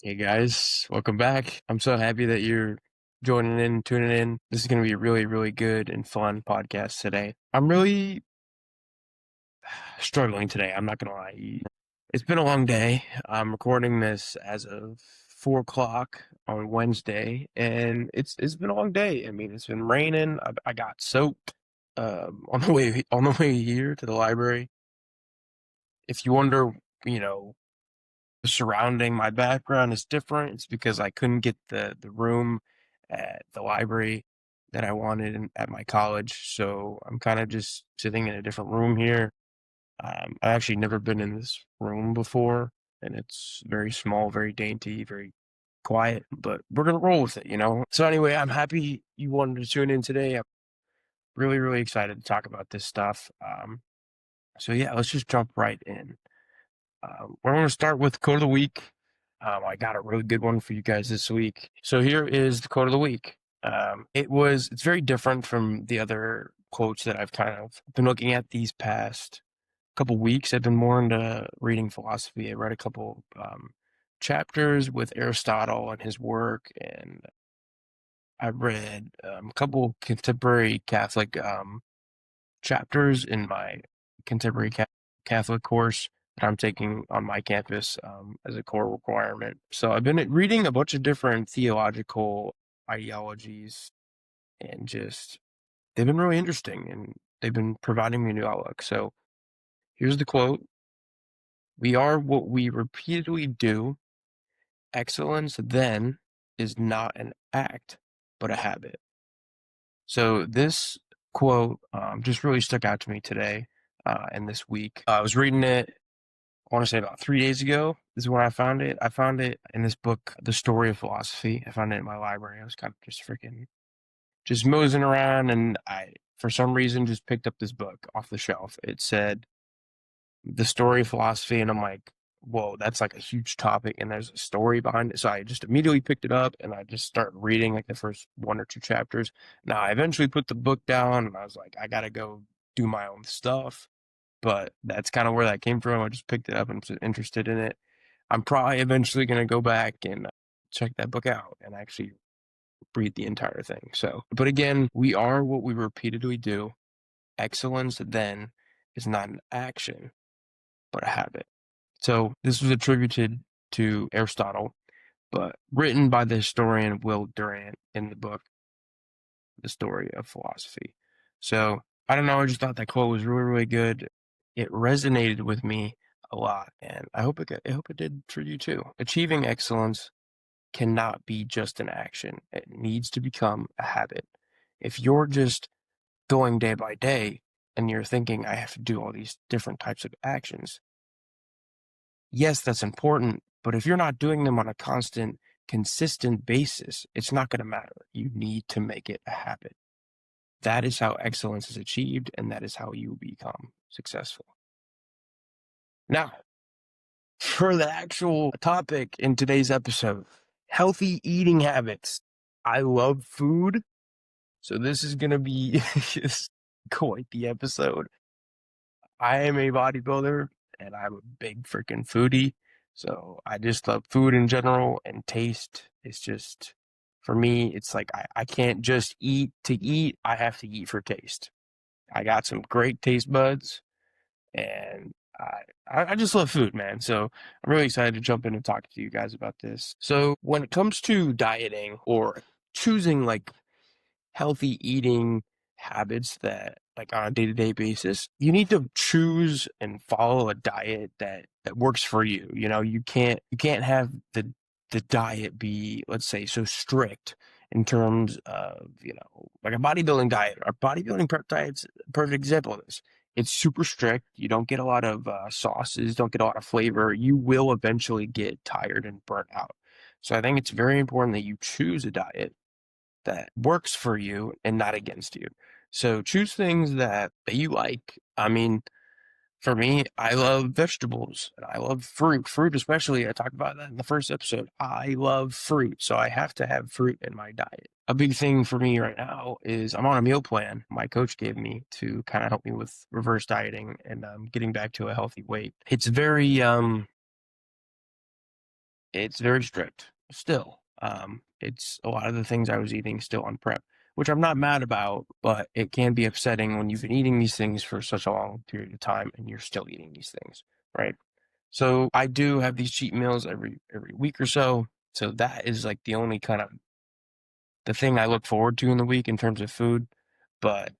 Hey guys, welcome back. I'm so happy that you're joining in, tuning in. This is going to be a really, really good and fun podcast today. I'm really struggling today. I'm not going to lie. It's been a long day. I'm recording this as of 4 o'clock on Wednesday, and it's been a long day. I mean, it's been raining. I got soaked on the way here to the library. If you wonder, you know, surrounding my background is different. It's because I couldn't get the room at the library that I wanted at my college, so I'm kind of just sitting in a different room here. I've actually never been in this room before, and it's very small, very dainty, very quiet, but we're gonna roll with it. So anyway, I'm happy you wanted to tune in today. I'm really, really excited to talk about this stuff. So yeah, let's just jump right in. We're going to start with quote of the week. I got a really good one for you guys this week. So here is the quote of the week. It's very different from the other quotes that I've kind of been looking at these past couple weeks. I've been more into reading philosophy. I read a couple chapters with Aristotle and his work, and I read a couple contemporary Catholic chapters in my contemporary Catholic course that I'm taking on my campus as a core requirement. So I've been reading a bunch of different theological ideologies, and just they've been really interesting, and they've been providing me a new outlook. So here's the quote: "We are what we repeatedly do. Excellence, then, is not an act, but a habit." So this quote just really stuck out to me today and this week. I was reading it, I want to say about 3 days ago is when I found it. I found it in this book, The Story of Philosophy. I found it in my library. I was kind of just moseying around, and for some reason, just picked up this book off the shelf. It said The Story of Philosophy, and I'm like, whoa, that's like a huge topic, and there's a story behind it. So I just immediately picked it up, and I just started reading like the first one or two chapters. Now I eventually put the book down, and I was like, I gotta go do my own stuff. But that's kind of where that came from. I just picked it up and was interested in it. I'm probably eventually gonna go back and check that book out and actually read the entire thing. So, but again, we are what we repeatedly do. Excellence then is not an action, but a habit. So this was attributed to Aristotle, but written by the historian Will Durant in the book The Story of Philosophy. So I don't know, I just thought that quote was really, really good. It resonated with me a lot, and I hope it did for you too. Achieving excellence cannot be just an action. It needs to become a habit. If you're just going day by day and you're thinking, I have to do all these different types of actions, yes, that's important, but if you're not doing them on a constant, consistent basis, it's not going to matter. You need to make it a habit. That is how excellence is achieved, and that is how you become successful. Now, for the actual topic in today's episode, healthy eating habits. I love food, so this is going to be just quite the episode. I am a bodybuilder, and I'm a big freaking foodie. So I just love food in general, and taste is just, for me, it's like I can't just eat to eat. I have to eat for taste. I got some great taste buds, and I just love food, man. So I'm really excited to jump in and talk to you guys about this. So when it comes to dieting or choosing like healthy eating habits that like on a day-to-day basis, you need to choose and follow a diet that works for you. You can't have the diet be, let's say, so strict in terms of, like a bodybuilding diet. Our bodybuilding prep diet's a perfect example of this. It's super strict. You don't get a lot of sauces, don't get a lot of flavor. You will eventually get tired and burnt out. So I think it's very important that you choose a diet that works for you and not against you. So choose things that you like. I mean, for me, I love vegetables and I love fruit. Fruit, especially, I talked about that in the first episode. I love fruit, so I have to have fruit in my diet. A big thing for me right now is I'm on a meal plan my coach gave me to kind of help me with reverse dieting and getting back to a healthy weight. It's very It's very strict still. It's a lot of the things I was eating still on prep, which I'm not mad about, but it can be upsetting when you've been eating these things for such a long period of time and you're still eating these things, right? So I do have these cheat meals every week or so. So that is like the only kind of the thing I look forward to in the week in terms of food. But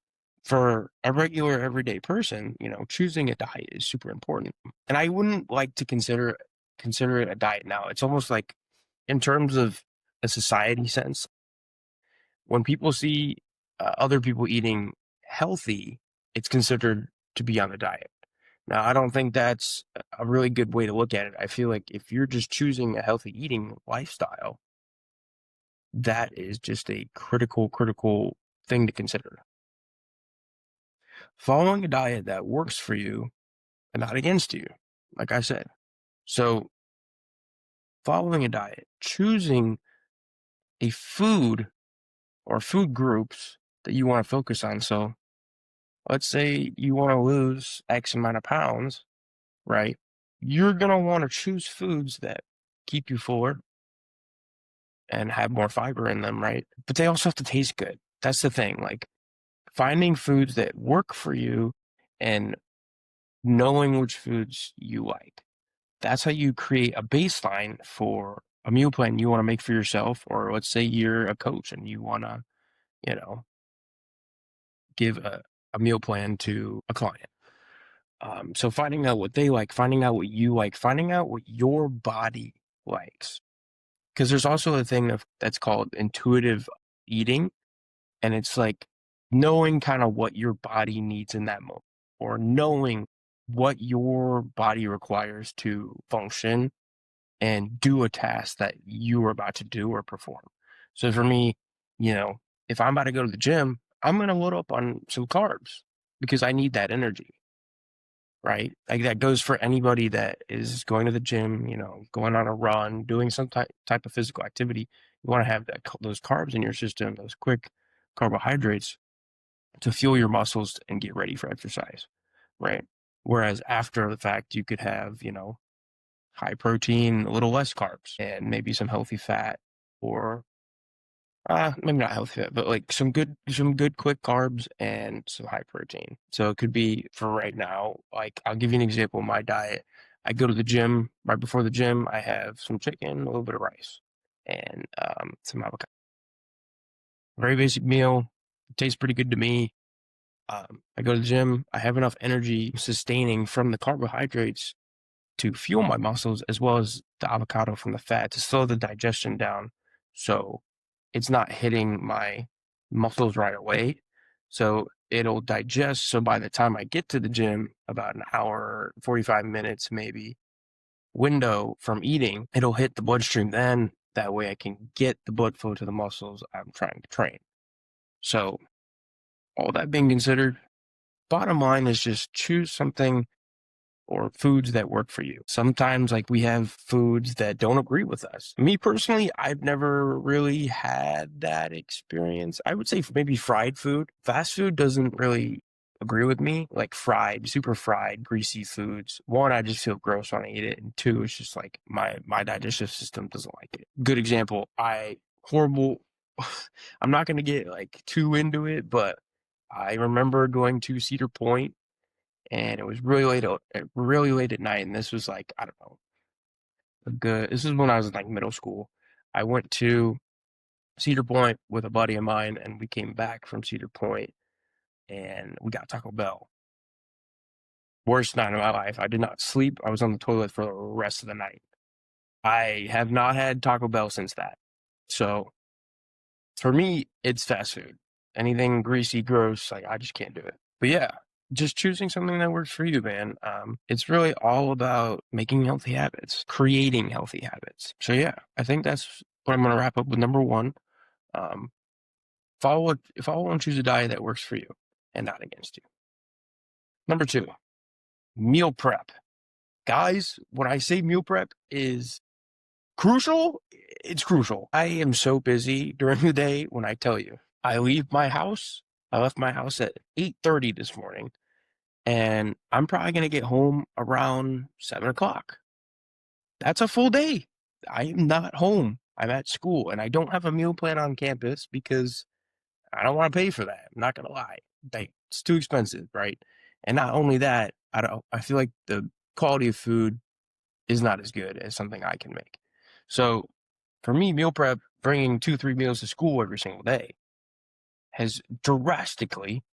for a regular everyday person, choosing a diet is super important. And I wouldn't like to consider it a diet now. It's almost like in terms of a society sense, when people see other people eating healthy, it's considered to be on a diet. Now, I don't think that's a really good way to look at it. I feel like if you're just choosing a healthy eating lifestyle, that is just a critical thing to consider. Following a diet that works for you and not against you, like I said. So, following a diet, choosing a food or food groups that you want to focus on. So, let's say you want to lose X amount of pounds, right? You're going to want to choose foods that keep you fuller and have more fiber in them, right? But they also have to taste good. That's the thing. Like finding foods that work for you and knowing which foods you like. That's how you create a baseline for a meal plan you want to make for yourself. Or let's say you're a coach and you want to, you know, give a meal plan to a client. So finding out what they like, finding out what you like, finding out what your body likes. Because there's also a thing that's called intuitive eating, and it's like knowing kind of what your body needs in that moment, or knowing what your body requires to function and do a task that you are about to do or perform. So for me, if I'm about to go to the gym, I'm going to load up on some carbs because I need that energy, right? Like that goes for anybody that is going to the gym, going on a run, doing some type of physical activity. You want to have those carbs in your system, those quick carbohydrates to fuel your muscles and get ready for exercise, right? Whereas after the fact, you could have, high protein, a little less carbs, and maybe some healthy fat, or maybe not healthy fat, but like some good quick carbs and some high protein. So it could be for right now, like I'll give you an example of my diet. I go to the gym. Right before the gym, I have some chicken, a little bit of rice, and some avocado. Very basic meal. Tastes pretty good to me. I go to the gym. I have enough energy sustaining from the carbohydrates to fuel my muscles, as well as the avocado from the fat to slow the digestion down. So it's not hitting my muscles right away. So it'll digest. So by the time I get to the gym, about an hour, 45 minutes maybe window from eating, it'll hit the bloodstream then. That way I can get the blood flow to the muscles I'm trying to train. So all that being considered, bottom line is just choose something or foods that work for you. Sometimes, like, we have foods that don't agree with us. Me personally, I've never really had that experience. I would say maybe fried food. Fast food doesn't really agree with me, like fried, super fried, greasy foods. One, I just feel gross when I eat it, and two, it's just like my digestive system doesn't like it. Good example, I horrible. I'm not going to get like too into it, but I remember going to Cedar Point and it was really late at night. And this was like, I don't know, this is when I was in like middle school. I went to Cedar Point with a buddy of mine, and we came back from Cedar Point, and we got Taco Bell. Worst night of my life. I did not sleep. I was on the toilet for the rest of the night. I have not had Taco Bell since that. So for me, it's fast food. Anything greasy, gross, like I just can't do it. But yeah, just choosing something that works for you, man. It's really all about making healthy habits, creating healthy habits. So yeah, I think that's what I'm gonna wrap up with number one. Um, follow and choose a diet that works for you and not against you. Number two, meal prep. Guys, when I say meal prep is crucial, it's crucial. I am so busy during the day when I tell you. I leave my house. I left my house at 8:30 this morning, and I'm probably gonna get home around 7 o'clock. That's a full day. I am not home. I'm at school, and I don't have a meal plan on campus because I don't want to pay for that. I'm not gonna lie. Like, it's too expensive, right? And not only that, I feel like the quality of food is not as good as something I can make. So for me, meal prep, bringing 2, 3 meals to school every single day has drastically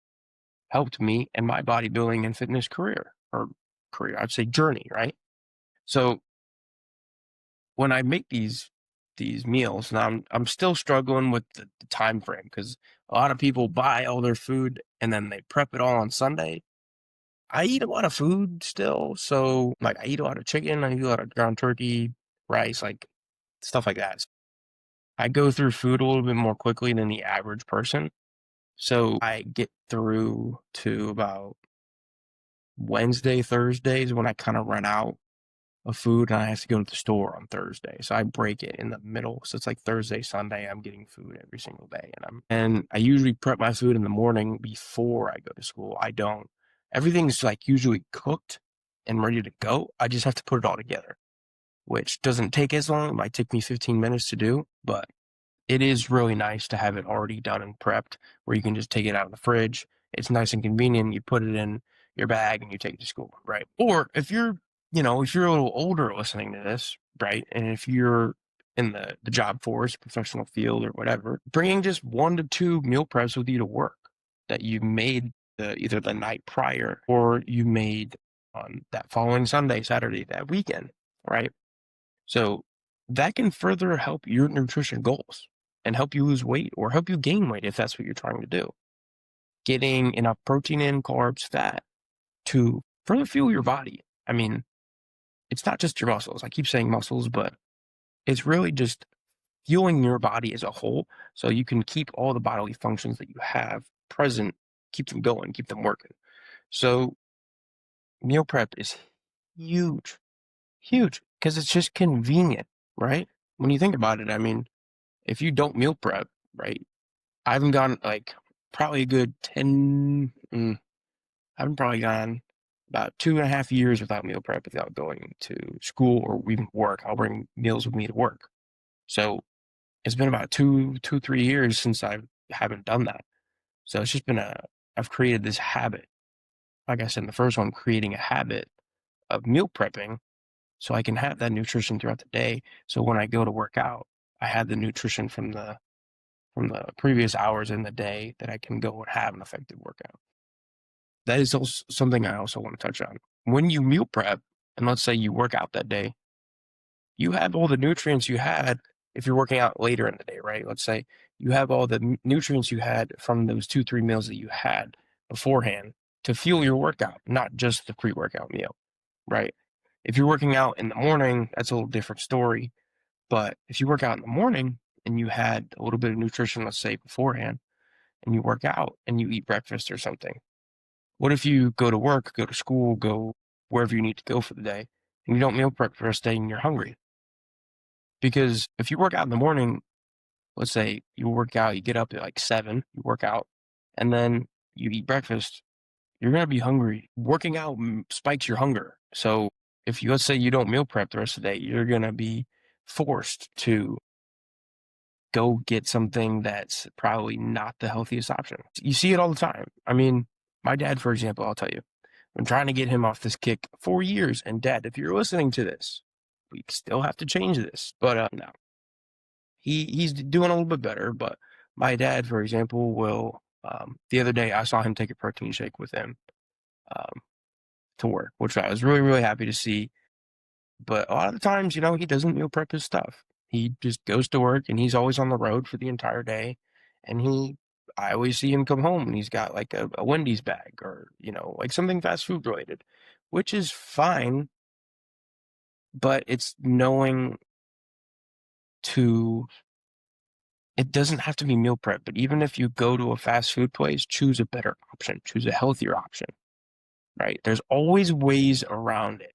helped me in my bodybuilding and fitness career, I'd say journey, right? So when I make these meals, now I'm still struggling with the time frame because a lot of people buy all their food and then they prep it all on Sunday. I eat a lot of food still, so like I eat a lot of chicken, I eat a lot of ground turkey, rice, like stuff like that. I go through food a little bit more quickly than the average person, so I get through to about Wednesday, Thursdays when I kind of run out of food and I have to go to the store on Thursday. So I break it in the middle. So it's like Thursday, Sunday, I'm getting food every single day. And I usually prep my food in the morning before I go to school. I don't. Everything's like usually cooked and ready to go. I just have to put it all together, which doesn't take as long. It might take me 15 minutes to do, but it is really nice to have it already done and prepped where you can just take it out of the fridge. It's nice and convenient. You put it in your bag and you take it to school, right? Or if you're a little older listening to this, right? And if you're in the job force, professional field or whatever, bringing just 1 to 2 meal preps with you to work that you made either the night prior or you made on that following Sunday, Saturday, that weekend, right? So that can further help your nutrition goals and help you lose weight or help you gain weight if that's what you're trying to do. Getting enough protein in, carbs, fat to further fuel your body. I mean, it's not just your muscles. I keep saying muscles, but it's really just fueling your body as a whole so you can keep all the bodily functions that you have present, keep them going, keep them working. So meal prep is huge, huge, because it's just convenient, right? When you think about it, I mean, if you don't meal prep, right? I haven't gone like probably a good 10, I haven't probably gone about 2.5 years without meal prep, without going to school or even work. I'll bring meals with me to work. So it's been about 3 years since I haven't done that. So it's just been I've created this habit. Like I said in the first one, creating a habit of meal prepping so I can have that nutrition throughout the day. So when I go to work out, I have the nutrition from the previous hours in the day that I can go and have an effective workout. That is also something I also want to touch on. When you meal prep, and let's say you work out that day, you have all the nutrients you had if you're working out later in the day, right? Let's say you have all the nutrients you had from those 2, 3 meals that you had beforehand to fuel your workout, not just the pre workout meal, right? If you're working out in the morning, that's a little different story. But if you work out in the morning and you had a little bit of nutrition, let's say beforehand, and you work out and you eat breakfast or something. What if you go to work, go to school, go wherever you need to go for the day, and you don't meal prep for the rest of the day and you're hungry? Because if you work out in the morning, let's say you work out, you get up at like 7, you work out, and then you eat breakfast, you're going to be hungry. Working out spikes your hunger. So if let's say you don't meal prep the rest of the day, you're going to be forced to go get something that's probably not the healthiest option. You see it all the time. I mean, my dad, for example, I'll tell you, I'm trying to get him off this kick for years. And dad, if you're listening to this, we still have to change this. But no, he's doing a little bit better. But my dad, for example, will. The other day, I saw him take a protein shake with him um, to work, which I was really, really happy to see. But a lot of the times, he doesn't meal prep his stuff. He just goes to work and he's always on the road for the entire day. And I always see him come home and he's got like a Wendy's bag or, like something fast food related, which is fine. But it's knowing to, it doesn't have to be meal prep, but even if you go to a fast food place, choose a better option, choose a healthier option, right? There's always ways around it.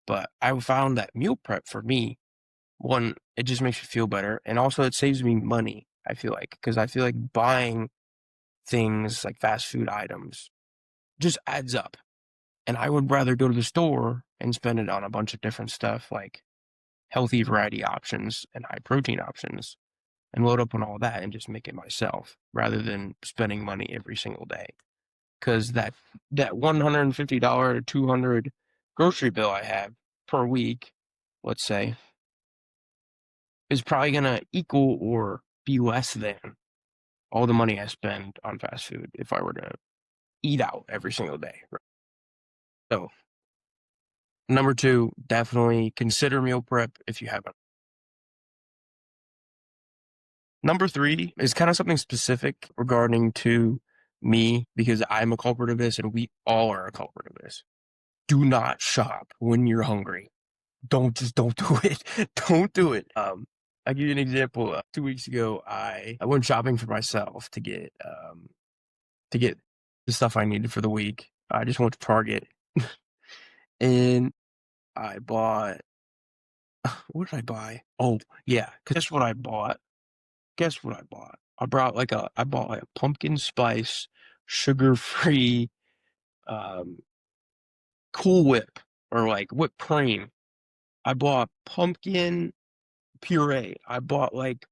But I found that meal prep for me, one, it just makes me feel better. And also it saves me money, I feel like, because I feel like buying things like fast food items just adds up. And I would rather go to the store and spend it on a bunch of different stuff like healthy variety options and high protein options and load up on all that and just make it myself rather than spending money every single day. Because that $150 to 200 grocery bill I have per week, let's say, is probably gonna equal or be less than all the money I spend on fast food if I were to eat out every single day. So, number two, definitely consider meal prep if you haven't. Number three is kind of something specific regarding to me because I'm a culprit of this and we all are a culprit of this. Do not shop when you're hungry. Don't do it. Don't do it. I'll give you an example. 2 weeks ago, I went shopping for myself to get the stuff I needed for the week. I just went to Target and I bought what did I buy? Oh yeah, guess what I bought? Guess what I bought? I bought like a pumpkin spice, sugar-free, um, Cool Whip or like whipped cream. I bought pumpkin puree. I bought like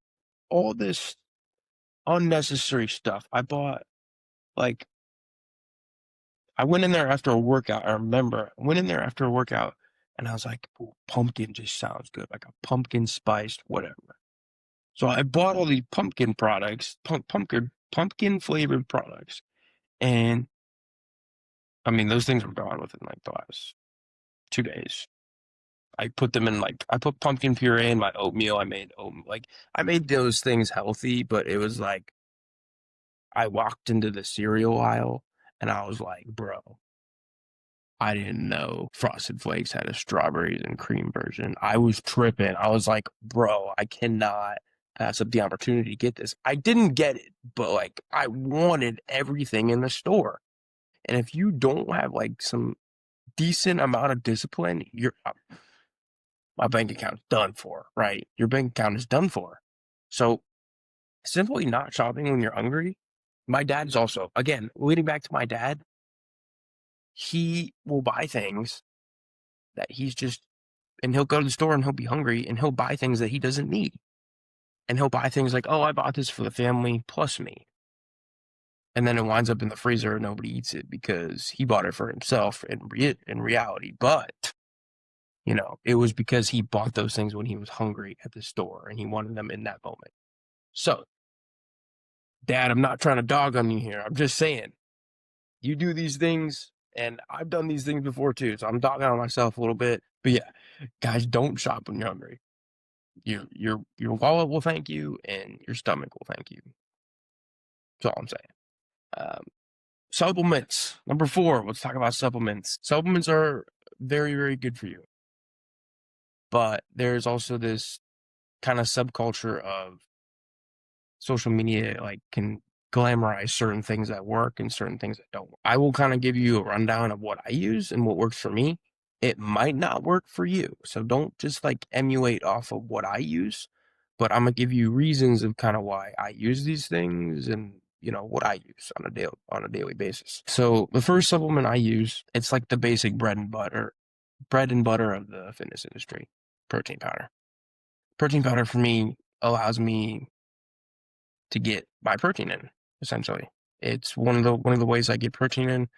all this unnecessary stuff. Like I went in there after a workout. I remember I went in there after a workout and I was like, "Ooh, pumpkin just sounds good, like a pumpkin spiced whatever." So I bought all these pumpkin products, pumpkin flavored products, and I mean those things were gone within like the last 2 days. I put pumpkin puree in my oatmeal. I made those things healthy, but it was like I walked into the cereal aisle and I was like, bro, I didn't know Frosted Flakes had a strawberries and cream version. I was tripping. I was like, bro, I cannot pass up the opportunity to get this. I didn't get it, but like I wanted everything in the store. And if you don't have like some decent amount of discipline, my bank account's done for, right? Your bank account is done for. So simply not shopping when you're hungry. My dad's also, again, leading back to my dad, he will buy things that and he'll go to the store and he'll be hungry and he'll buy things that he doesn't need. And he'll buy things like, oh, I bought this for the family plus me. And then it winds up in the freezer and nobody eats it because he bought it for himself in reality. But, it was because he bought those things when he was hungry at the store and he wanted them in that moment. So, Dad, I'm not trying to dog on you here. I'm just saying, you do these things, and I've done these things before too. So I'm dogging on myself a little bit. But yeah, guys, don't shop when you're hungry. Your wallet will thank you, and your stomach will thank you. That's all I'm saying. Um, Supplements. Number four. Let's talk about supplements. Supplements are very, very good for you, but there's also this kind of subculture of social media like can glamorize certain things that work and certain things that don't. I will kind of give you a rundown of what I use and what works for me. It might not work for you. So don't just like emulate off of what I use, but I'm gonna give you reasons of kind of why I use these things and what I use on a daily basis. So the first supplement I use, it's like the basic bread and butter of the fitness industry, protein powder. Protein powder for me allows me to get my protein in, essentially. It's one of the ways I get protein in.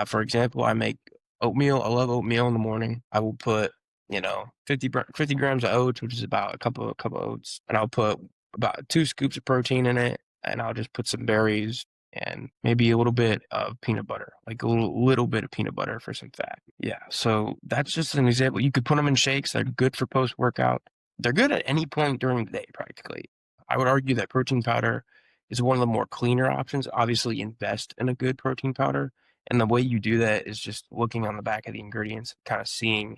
For example, I make oatmeal. I love oatmeal in the morning. I will put, 50 grams of oats, which is about a cup of oats, and I'll put about 2 scoops of protein in it, and I'll just put some berries and maybe a little bit of peanut butter, like a little bit of peanut butter for some fat. Yeah, so that's just an example. You could put them in shakes. They're good for post-workout. They're good at any point during the day, practically. I would argue that protein powder is one of the more cleaner options. Obviously, invest in a good protein powder. And the way you do that is just looking on the back of the ingredients, kind of seeing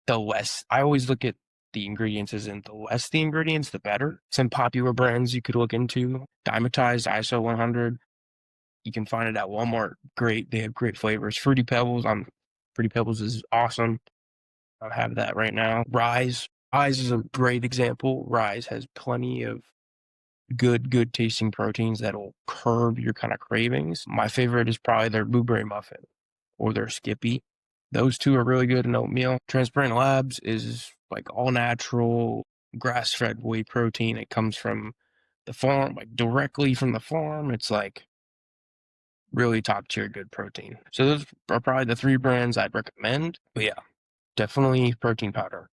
the less. I always look at the ingredients as in the less the ingredients, the better. Some popular brands you could look into: Dymatize, ISO 100. You can find it at Walmart. Great. They have great flavors. Fruity Pebbles is awesome. I have that right now. Rise. Rise is a great example. Rise has plenty of good tasting proteins that'll curb your kind of cravings. My favorite is probably their blueberry muffin or their Skippy. Those two are really good in oatmeal. Transparent Labs is like all natural, grass-fed whey protein. It comes from the farm, like directly from the farm. It's like really top tier good protein. So those are probably the three brands I'd recommend. But yeah, definitely protein powder.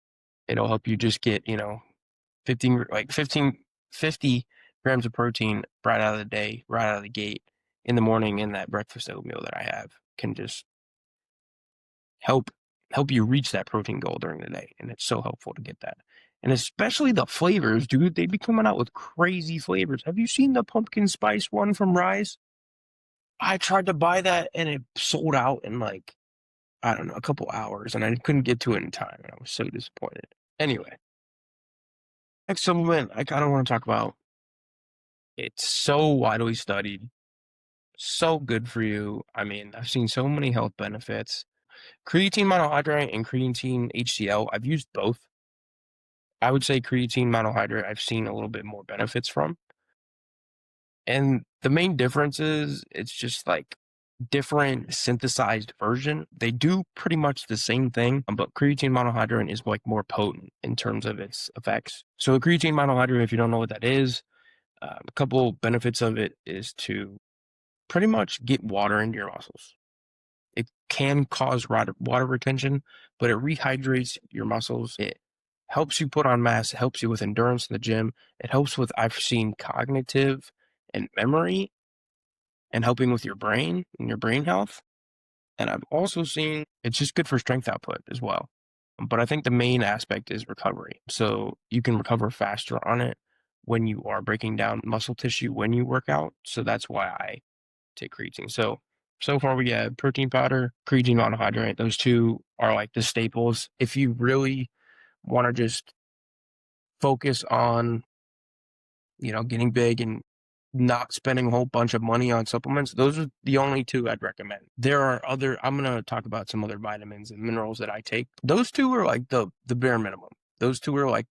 It'll help you just get, 50 grams of protein right out of the day, right out of the gate in the morning in that breakfast oatmeal that I have can just help you reach that protein goal during the day. And it's so helpful to get that. And especially the flavors, dude. They be coming out with crazy flavors. Have you seen the pumpkin spice one from Rise? I tried to buy that and it sold out in like, I don't know, a couple hours and I couldn't get to it in time. And I was so disappointed. Anyway, next supplement I kind of want to talk about. It's so widely studied, so good for you. I mean, I've seen so many health benefits. Creatine monohydrate and creatine HCl, I've used both. I would say creatine monohydrate, I've seen a little bit more benefits from. And the main difference is it's just like different synthesized version. They do pretty much the same thing, but creatine monohydrate is like more potent in terms of its effects. So creatine monohydrate, if you don't know what that is, a couple benefits of it is to pretty much get water into your muscles. It can cause water retention, but it rehydrates your muscles. It helps you put on mass. It helps you with endurance in the gym. It helps with, I've seen cognitive and memory and helping with your brain and your brain health. And I've also seen it's just good for strength output as well. But I think the main aspect is recovery. So you can recover faster on it when you are breaking down muscle tissue when you work out. So that's why I take creatine. So far we have protein powder, creatine monohydrate. Those two are like the staples. If you really want to just focus on, getting big and not spending a whole bunch of money on supplements, those are the only two I'd recommend. There are other, I'm going to talk about some other vitamins and minerals that I take. Those two are like the bare minimum. Those two are like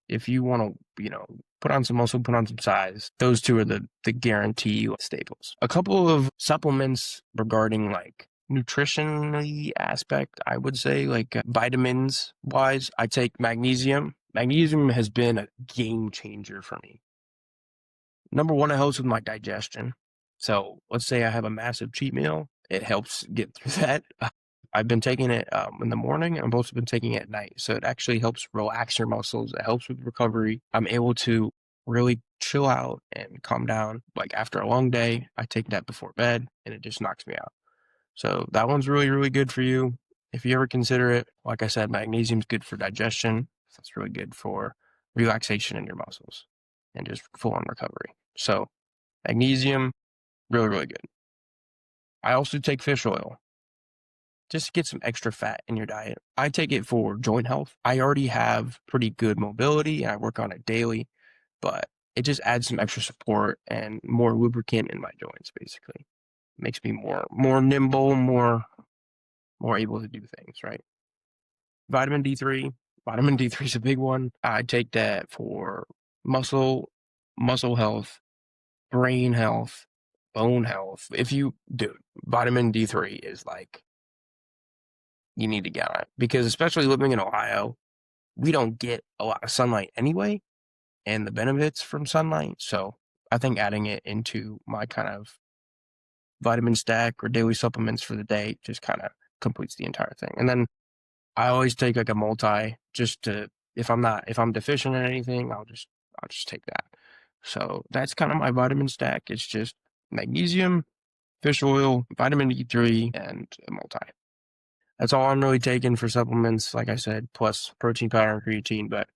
if you want to, put on some muscle, put on some size, those two are the guarantee staples. A couple of supplements regarding like nutritionally aspect, I would say like vitamins wise, I take magnesium. Magnesium has been a game changer for me. Number one, it helps with my digestion. So let's say I have a massive cheat meal, it helps get through that. I've been taking it in the morning. I've also been taking it at night. So it actually helps relax your muscles. It helps with recovery. I'm able to really chill out and calm down. Like after a long day, I take that before bed and it just knocks me out. So that one's really, really good for you. If you ever consider it, like I said, magnesium's good for digestion. That's really good for relaxation in your muscles and just full on recovery. So magnesium, really, really good. I also take fish oil just to get some extra fat in your diet. I take it for joint health. I already have pretty good mobility and I work on it daily, but it just adds some extra support and more lubricant in my joints, basically. Makes me more nimble, more able to do things, right? Vitamin D3. Vitamin D3 is a big one. I take that for muscle health, brain health, bone health. If you do, vitamin D3 is like, you need to get on it because especially living in Ohio, we don't get a lot of sunlight anyway and the benefits from sunlight. So I think adding it into my kind of vitamin stack or daily supplements for the day just kind of completes the entire thing. And then I always take like a multi just to, if I'm deficient in anything, I'll just take that. So that's kind of my vitamin stack. It's just magnesium, fish oil, vitamin D3, and a multi. That's all I'm really taking for supplements, like I said, plus protein powder and creatine, but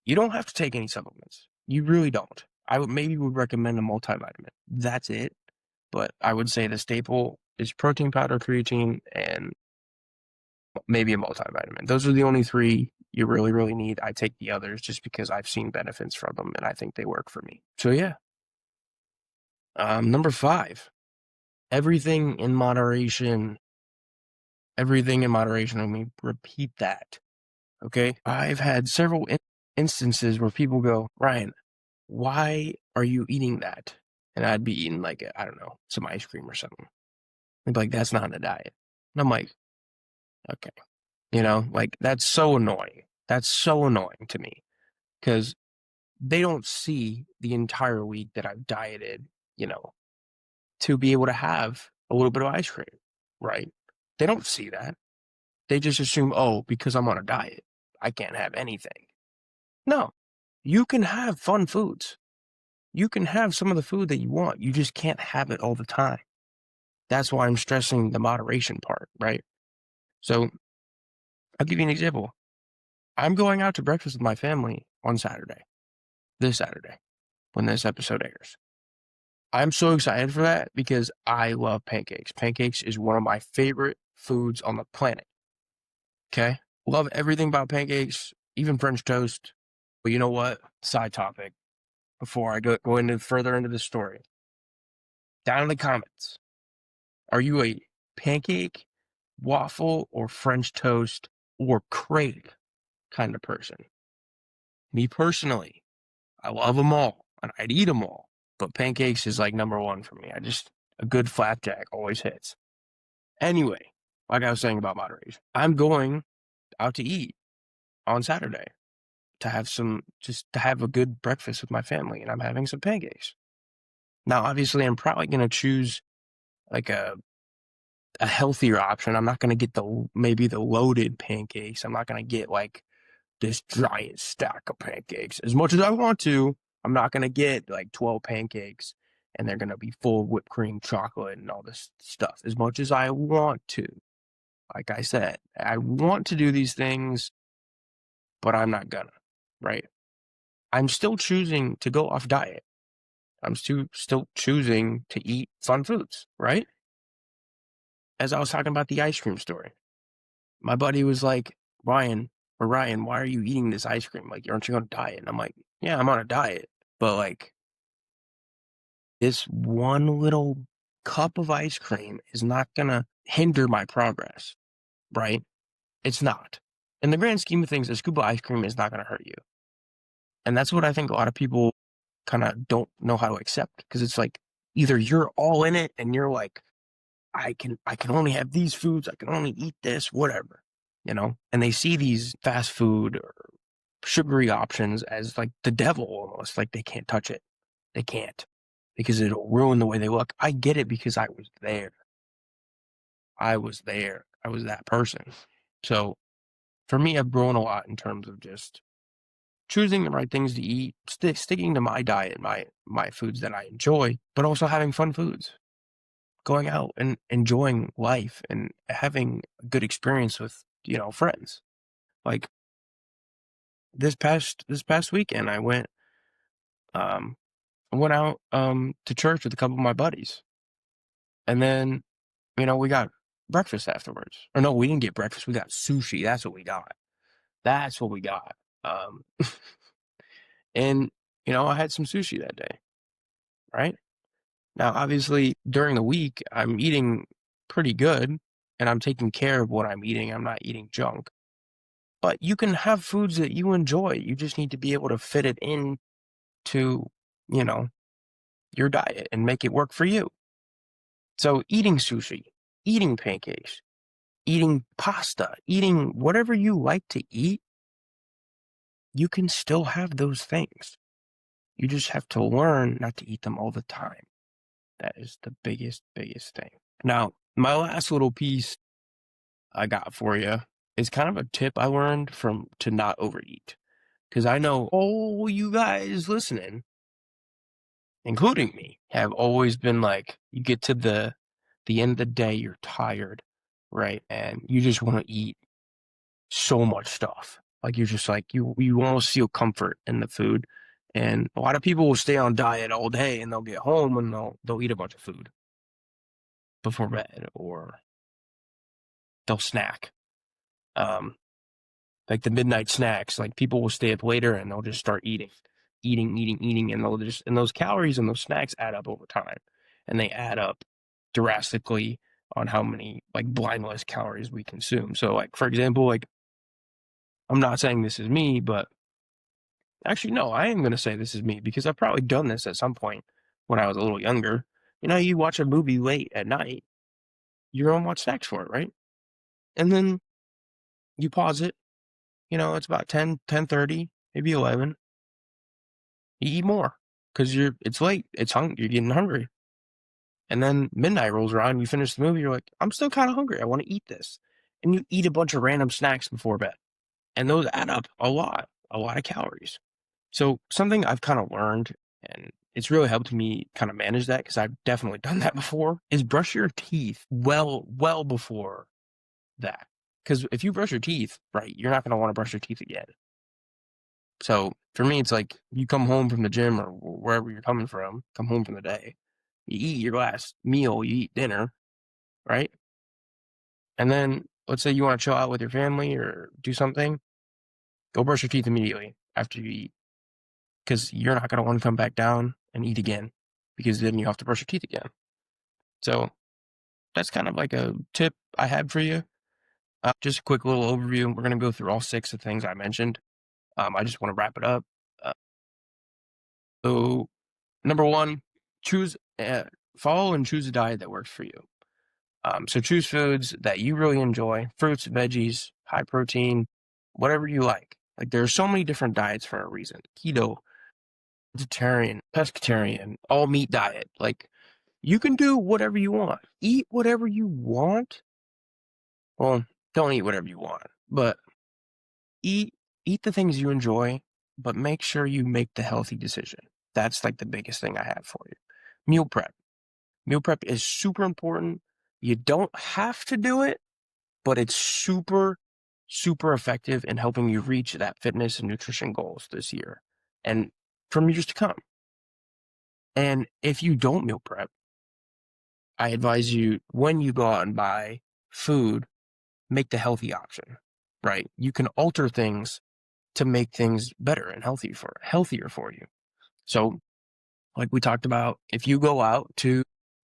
you don't have to take any supplements. You really don't. I would recommend a multivitamin. That's it. But I would say the staple is protein powder, creatine, and maybe a multivitamin. Those are the only three you really, really need. I take the others just because I've seen benefits from them and I think they work for me. So yeah. Number 5, everything in moderation. Everything in moderation. Let me repeat that. Okay. I've had several instances where people go, Ryan, why are you eating that? And I'd be eating like, I don't know, some ice cream or something. They'd be like, that's not a diet. And I'm like, Okay. Like that's so annoying. That's so annoying to me because they don't see the entire week that I've dieted, you know, to be able to have a little bit of ice cream, right? They don't see that. They just assume, oh, because I'm on a diet, I can't have anything. No, you can have fun foods. You can have some of the food that you want. You just can't have it all the time. That's why I'm stressing the moderation part, right? So I'll give you an example. I'm going out to breakfast with my family on Saturday, this Saturday, when this episode airs. I'm so excited for that because I love pancakes. Pancakes is one of my favorite foods on the planet. Okay. Love everything about pancakes, even French toast. But you know what? Side topic before I go into further into the story. Down in the comments, are you a pancake, waffle, or French toast or crepe kind of person? Me personally, I love them all and I'd eat them all. But pancakes is like number one for me. A good flapjack always hits. Anyway, like I was saying about moderation, I'm going out to eat on Saturday to have just to have a good breakfast with my family, and I'm having some pancakes. Now, obviously, I'm probably going to choose like a healthier option. I'm not going to get maybe the loaded pancakes. I'm not going to get like this giant stack of pancakes. As much as I want to, I'm not going to get like 12 pancakes and they're going to be full of whipped cream, chocolate, and all this stuff. As much as I want to. Like I said, I want to do these things, but I'm not gonna, right? I'm still choosing to go off diet. I'm still choosing to eat fun foods, right? As I was talking about the ice cream story, my buddy was like, Ryan, why are you eating this ice cream? Like, aren't you on a diet? And I'm like, yeah, I'm on a diet, but like this one little cup of ice cream is not gonna hinder my progress, right? It's not. In the grand scheme of things, a scoop of ice cream is not gonna hurt you. And that's what I think a lot of people kind of don't know how to accept because it's like either you're all in it and you're like, I can only have these foods, I can only eat this, whatever, and they see these fast food or sugary options as like the devil almost, like they can't touch it. They can't because it'll ruin the way they look. I get it because I was there. I was there. I was that person. So for me, I've grown a lot in terms of just choosing the right things to eat, sticking to my diet, my foods that I enjoy, but also having fun foods, going out and enjoying life and having a good experience with friends. Like this past weekend, um I went out to church with a couple of my buddies, and then we got breakfast afterwards. Or no, we didn't get breakfast. We got sushi. That's what we got. That's what we got. Um, and I had some sushi that day, right? Now, obviously, during the week, I'm eating pretty good and I'm taking care of what I'm eating. I'm not eating junk. But you can have foods that you enjoy. You just need to be able to fit it in to, you know, your diet and make it work for you. So eating sushi, eating pancakes, eating pasta, eating whatever you like to eat, you can still have those things. You just have to learn not to eat them all the time. That is the biggest thing. Now, my last little piece I got for you is kind of a tip I learned from to not overeat. Because I know all you guys listening, including me, have always been like, you get to the end of the day, you're tired, right? And you just want to eat so much stuff. Like you're just like you almost feel comfort in the food. And a lot of people will stay on diet all day and they'll get home and they'll eat a bunch of food before bed or they'll snack. Um, like the midnight snacks. Like people will stay up later and they'll just start eating, and those calories and those snacks add up over time, and they add up drastically on how many like blindless calories we consume. So, like for example, like I'm not saying this is me, but actually no, I am going to say this is me because I've probably done this at some point when I was a little younger. You watch a movie late at night, you're gonna watch snacks for it, right? And then You pause it, it's about 10:30, maybe 11. You eat more because it's late. You're getting hungry. And then midnight rolls around, you finish the movie, you're like, I'm still kind of hungry. I want to eat this. And you eat a bunch of random snacks before bed. And those add up a lot of calories. So something I've kind of learned, and it's really helped me kind of manage that because I've definitely done that before, is brush your teeth well before that. Because if you brush your teeth, right, you're not going to want to brush your teeth again. So for me, it's like you come home from the gym or wherever you're coming from, come home from the day, you eat your last meal, you eat dinner, right? And then let's say you want to chill out with your family or do something, go brush your teeth immediately after you eat because you're not going to want to come back down and eat again because then you have to brush your teeth again. So that's kind of like a tip I had for you. Just a quick little overview. We're going to go through all 6 of the things I mentioned. I just want to wrap it up. Uh, so, number 1, choose, follow and choose a diet that works for you. So choose foods that you really enjoy, fruits, veggies, high protein, whatever you like. Like there are so many different diets for a reason. Keto, vegetarian, pescatarian, all meat diet. Like you can do whatever you want. Eat whatever you want. Well, don't eat whatever you want, but eat eat the things you enjoy, but make sure you make the healthy decision. That's like the biggest thing I have for you. Meal prep. Meal prep is super important. You don't have to do it, but it's super effective in helping you reach that fitness and nutrition goals this year and from years to come. And if you don't meal prep, I advise you when you go out and buy food, make the healthy option, right? You can alter things to make things better and healthier for you. So, like we talked about, if you go out to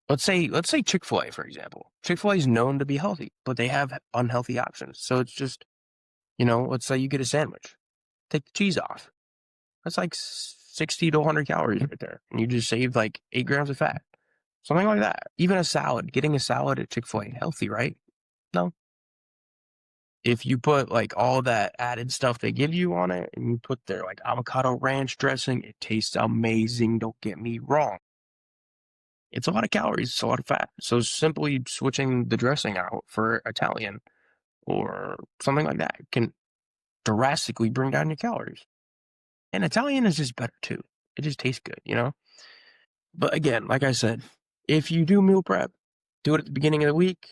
let's say Chick-fil-A, for example. Chick-fil-A is known to be healthy, but they have unhealthy options. So it's just, let's say you get a sandwich. Take the cheese off. That's like 60 to 100 calories right there. And you just saved like 8 grams of fat. Something like that. Even a salad, getting a salad at Chick-fil-A, healthy, right? No. If you put like all that added stuff they give you on it and you put their like avocado ranch dressing, it tastes amazing. Don't get me wrong. It's a lot of calories, it's a lot of fat. So simply switching the dressing out for Italian or something like that can drastically bring down your calories. And Italian is just better too. It just tastes good. But again, like I said, if you do meal prep, do it at the beginning of the week.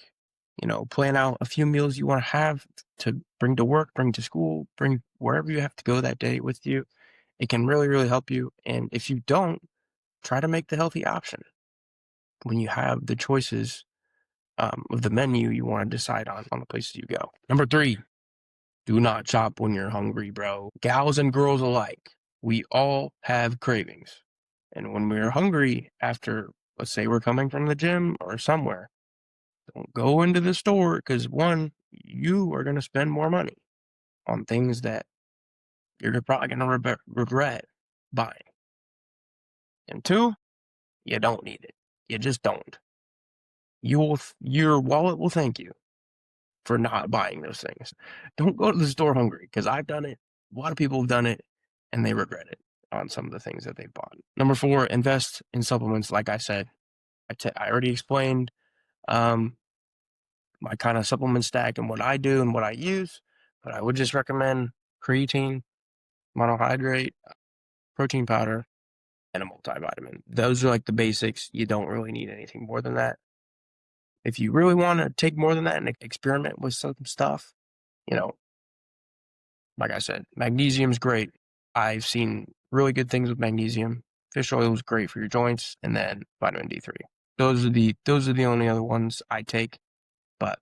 Plan out a few meals you want to have to bring to work, bring to school, bring wherever you have to go that day with you. It can really, really help you. And if you don't, try to make the healthy option when you have the choices of the menu you want to decide on the places you go. Number 3, do not shop when you're hungry, bro. Gals and girls alike, we all have cravings. And when we're hungry after, let's say we're coming from the gym or somewhere, don't go into the store because 1, you are going to spend more money on things that you're probably going to regret buying. And 2, you don't need it. You just don't. Your wallet will thank you for not buying those things. Don't go to the store hungry because I've done it. A lot of people have done it and they regret it on some of the things that they bought. Number 4, invest in supplements. Like I said, I already explained my kind of supplement stack and what I do and what I use, but I would just recommend creatine, monohydrate, protein powder, and a multivitamin. Those are like the basics. You don't really need anything more than that. If you really want to take more than that and experiment with some stuff, you know, like I said, magnesium's great. I've seen really good things with magnesium. Fish oil is great for your joints, and then vitamin D3. Those are the only other ones I take. But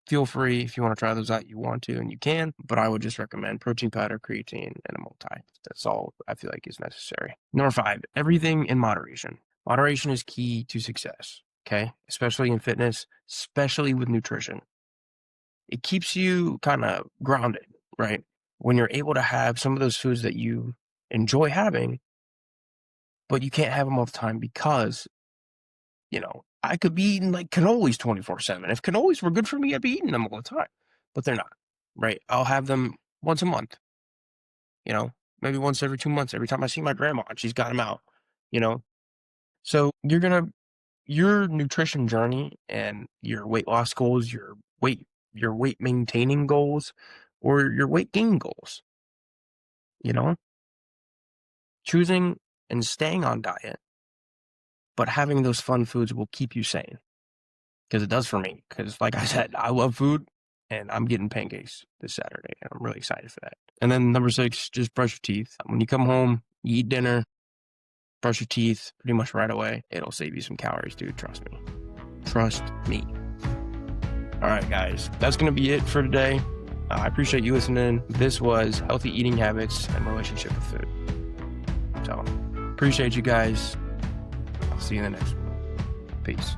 feel free if you want to try those out, you want to, and you can. But I would just recommend protein powder, creatine, and a multi. That's all I feel like is necessary. Number 5, everything in moderation. Moderation is key to success. Okay, especially in fitness, especially with nutrition. It keeps you kind of grounded, right? When you're able to have some of those foods that you enjoy having, but you can't have them all the time because, I could be eating like cannolis 24/7. If cannolis were good for me, I'd be eating them all the time, but they're not. right? I'll have them once a month, you know, maybe once every 2 months. Every time I see my grandma, she's got them out, you know. So your nutrition journey and your weight loss goals, your weight maintaining goals, or your weight gain goals, you know, choosing and staying on diet, but having those fun foods will keep you sane. Because it does for me. Because like I said, I love food, and I'm getting pancakes this Saturday, and I'm really excited for that. And then number 6, just brush your teeth. When you come home, you eat dinner, brush your teeth pretty much right away. It'll save you some calories, dude. Trust me. Trust me. All right, guys, that's going to be it for today. I appreciate you listening. This was Healthy Eating Habits and Relationship with Food. So, appreciate you guys. I'll see you in the next one. Peace.